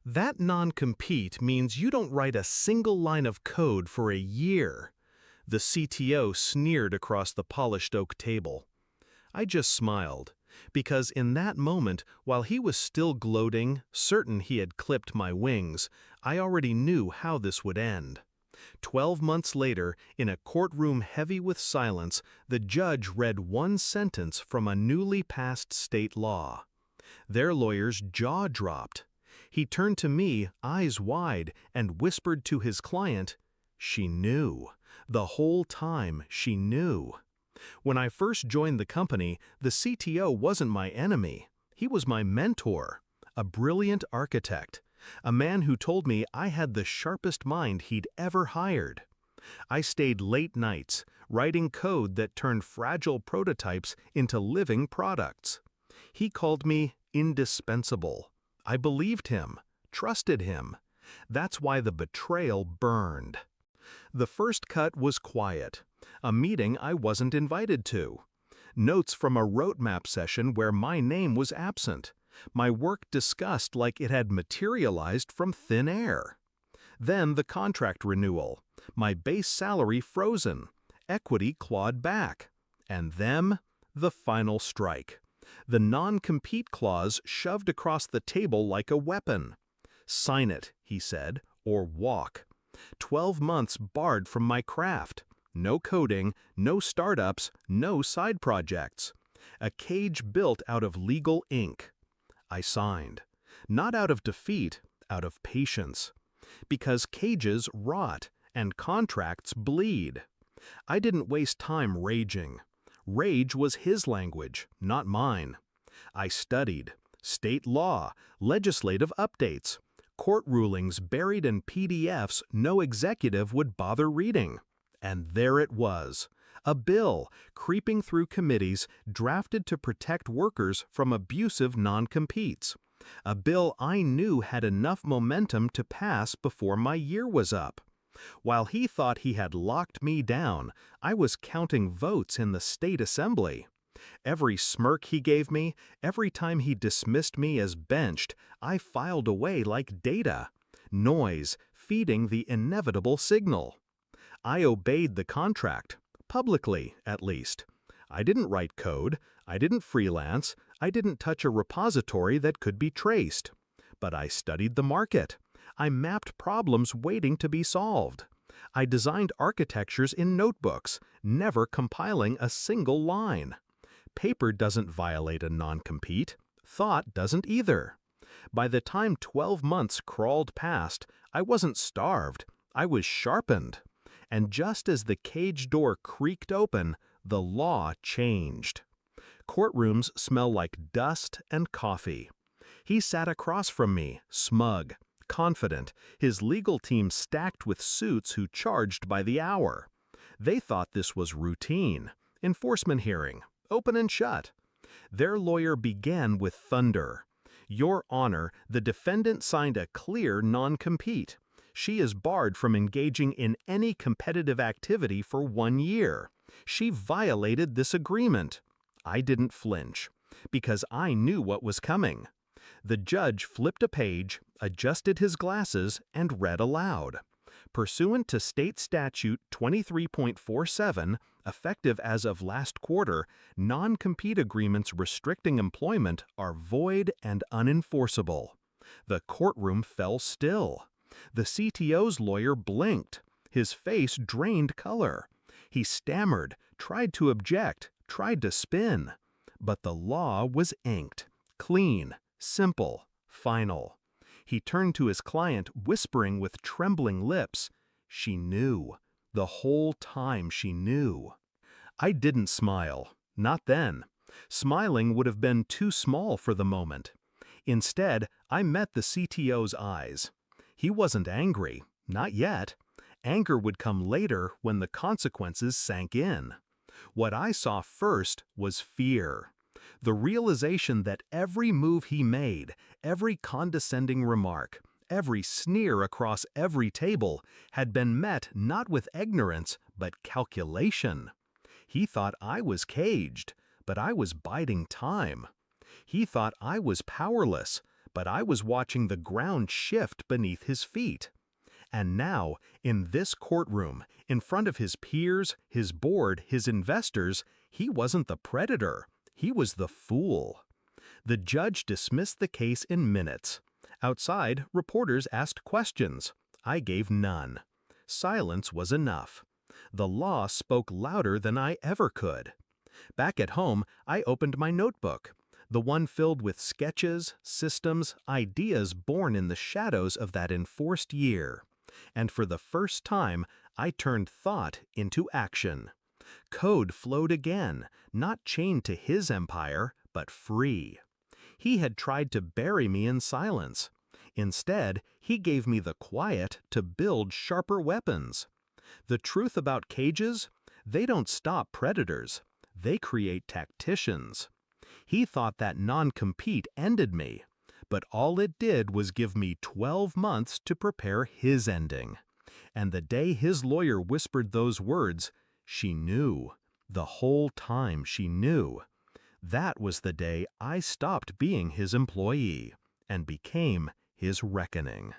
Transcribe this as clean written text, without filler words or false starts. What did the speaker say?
That non-compete means you don't write a single line of code for a year. The CTO sneered across the polished oak table. I just smiled, because in that moment, while he was still gloating, certain he had clipped my wings, I already knew how this would end. 12 months later, in a courtroom heavy with silence, the judge read one sentence from a newly passed state law. Their lawyer's jaw dropped. He turned to me, eyes wide, and whispered to his client, "She knew. The whole time she knew." When I first joined the company, the CTO wasn't my enemy. He was my mentor, a brilliant architect, a man who told me I had the sharpest mind he'd ever hired. I stayed late nights, writing code that turned fragile prototypes into living products. He called me indispensable. I believed him, trusted him. That's why the betrayal burned. The first cut was quiet, a meeting I wasn't invited to. Notes from a roadmap session where my name was absent, my work discussed like it had materialized from thin air. Then the contract renewal, my base salary frozen, equity clawed back. And then, the final strike. The non-compete clause shoved across the table like a weapon. "Sign it," he said, "or walk." 12 months barred from my craft. No coding, no startups, no side projects. A cage built out of legal ink. I signed. Not out of defeat, out of patience. Because cages rot and contracts bleed. I didn't waste time raging. Rage was his language, not mine. I studied state law, legislative updates, court rulings buried in PDFs no executive would bother reading. And there it was, a bill creeping through committees drafted to protect workers from abusive non-competes. A bill I knew had enough momentum to pass before my year was up. While he thought he had locked me down, I was counting votes in the state assembly. Every smirk he gave me, every time he dismissed me as benched, I filed away like data. Noise, feeding the inevitable signal. I obeyed the contract, publicly at least. I didn't write code, I didn't freelance, I didn't touch a repository that could be traced. But I studied the market. I mapped problems waiting to be solved. I designed architectures in notebooks, never compiling a single line. Paper doesn't violate a non-compete. Thought doesn't either. By the time 12 months crawled past, I wasn't starved. I was sharpened. And just as the cage door creaked open, the law changed. Courtrooms smell like dust and coffee. He sat across from me, smug, confident, his legal team stacked with suits who charged by the hour. They thought this was routine. Enforcement hearing, open and shut. Their lawyer began with thunder. "Your Honor, the defendant signed a clear non-compete. She is barred from engaging in any competitive activity for 1 year. She violated this agreement." I didn't flinch, because I knew what was coming. The judge flipped a page, adjusted his glasses, and read aloud. Pursuant to State Statute 23.47, effective as of last quarter, non-compete agreements restricting employment are void and unenforceable. The courtroom fell still. The CTO's lawyer blinked. His face drained color. He stammered, tried to object, tried to spin. But the law was inked, clean, simple, final. He turned to his client, whispering with trembling lips, "She knew. The whole time she knew." I didn't smile. Not then. Smiling would have been too small for the moment. Instead, I met the CTO's eyes. He wasn't angry. Not yet. Anger would come later when the consequences sank in. What I saw first was fear. The realization that every move he made, every condescending remark, every sneer across every table had been met not with ignorance, but calculation. He thought I was caged, but I was biding time. He thought I was powerless, but I was watching the ground shift beneath his feet. And now, in this courtroom, in front of his peers, his board, his investors, he wasn't the predator. He was the fool. The judge dismissed the case in minutes. Outside, reporters asked questions. I gave none. Silence was enough. The law spoke louder than I ever could. Back at home, I opened my notebook, the one filled with sketches, systems, ideas born in the shadows of that enforced year. And for the first time, I turned thought into action. Code flowed again, not chained to his empire, but free. He had tried to bury me in silence. Instead, he gave me the quiet to build sharper weapons. The truth about cages? They don't stop predators. They create tacticians. He thought that non-compete ended me, but all it did was give me 12 months to prepare his ending. And the day his lawyer whispered those words, she knew. The whole time she knew. That was the day I stopped being his employee and became his reckoning.